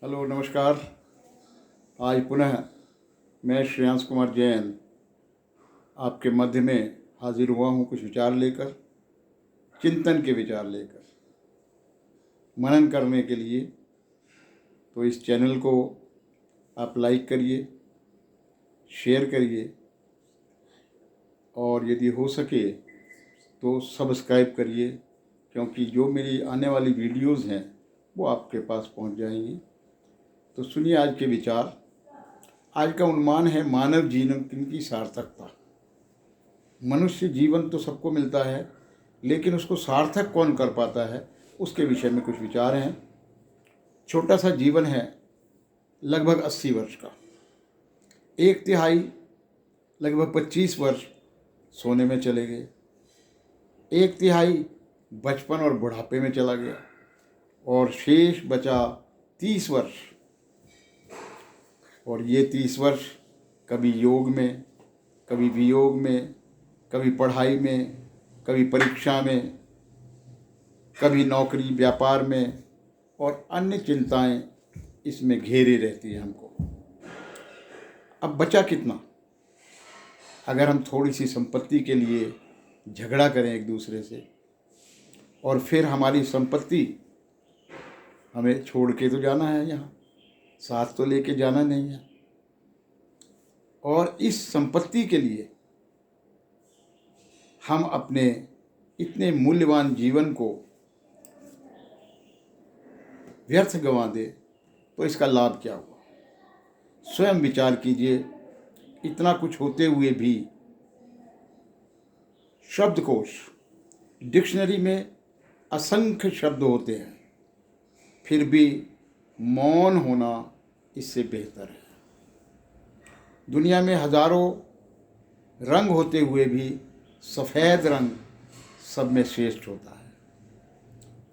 Hello, नमस्कार। आज पुनः मैं श्रेयांश कुमार जैन आपके मध्य में हाजिर हुआ हूँ कुछ विचार लेकर, चिंतन के विचार लेकर, मनन करने के लिए। तो इस चैनल को आप लाइक करिए, शेयर करिए और यदि हो सके तो सब्सक्राइब करिए, क्योंकि जो मेरी आने वाली वीडियोज़ हैं वो आपके पास पहुंच जाएंगी। तो सुनिए आज के विचार। आज का उन्माद है मानव जीवन की सार्थकता। मनुष्य जीवन तो सबको मिलता है, लेकिन उसको सार्थक कौन कर पाता है, उसके विषय में कुछ विचार हैं। छोटा सा जीवन है, लगभग 80 वर्ष का। एक तिहाई लगभग 25 वर्ष सोने में चले गए, एक तिहाई बचपन और बुढ़ापे में चला गया और शेष बचा 30 वर्ष। और ये 30 वर्ष कभी योग में, कभी वियोग में, कभी पढ़ाई में, कभी परीक्षा में, कभी नौकरी व्यापार में और अन्य चिंताएं इसमें घेरे रहती है हमको। अब बचा कितना? अगर हम थोड़ी सी संपत्ति के लिए झगड़ा करें एक दूसरे से और फिर हमारी संपत्ति हमें छोड़ के तो जाना है, यहाँ साथ तो लेके जाना नहीं है, और इस संपत्ति के लिए हम अपने इतने मूल्यवान जीवन को व्यर्थ गंवा दे तो इसका लाभ क्या हुआ? स्वयं विचार कीजिए। इतना कुछ होते हुए भी शब्दकोश, डिक्शनरी में असंख्य शब्द होते हैं, फिर भी मौन होना इससे बेहतर है। दुनिया में हजारों रंग होते हुए भी सफ़ेद रंग सब में श्रेष्ठ होता है।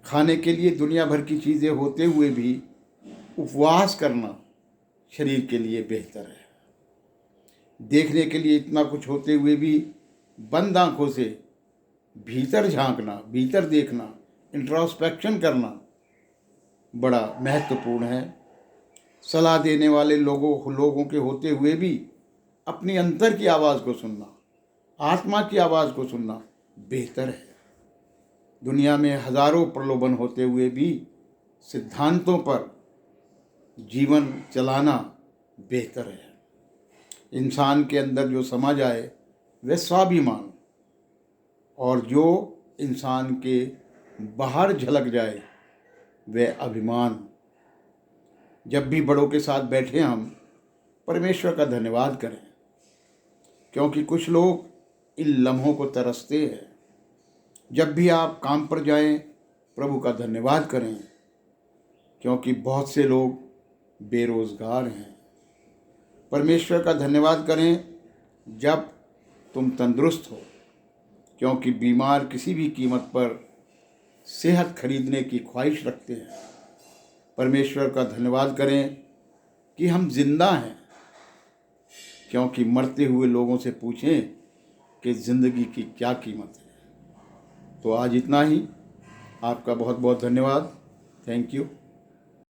खाने के लिए दुनिया भर की चीज़ें होते हुए भी उपवास करना शरीर के लिए बेहतर है। देखने के लिए इतना कुछ होते हुए भी बंद आँखों से भीतर झांकना, भीतर देखना, इंट्रोस्पेक्शन करना बड़ा महत्वपूर्ण है। सलाह देने वाले लोगों के होते हुए भी अपनी अंतर की आवाज़ को सुनना, आत्मा की आवाज़ को सुनना बेहतर है। दुनिया में हजारों प्रलोभन होते हुए भी सिद्धांतों पर जीवन चलाना बेहतर है। इंसान के अंदर जो समा जाए वह स्वाभिमान, और जो इंसान के बाहर झलक जाए वह अभिमान। जब भी बड़ों के साथ बैठे हम परमेश्वर का धन्यवाद करें, क्योंकि कुछ लोग इन लम्हों को तरसते हैं। जब भी आप काम पर जाएं प्रभु का धन्यवाद करें, क्योंकि बहुत से लोग बेरोज़गार हैं। परमेश्वर का धन्यवाद करें जब तुम तंदुरुस्त हो, क्योंकि बीमार किसी भी कीमत पर सेहत खरीदने की ख्वाहिश रखते हैं। परमेश्वर का धन्यवाद करें कि हम जिंदा हैं, क्योंकि मरते हुए लोगों से पूछें कि ज़िंदगी की क्या कीमत है। तो आज इतना ही। आपका बहुत बहुत धन्यवाद। Thank you.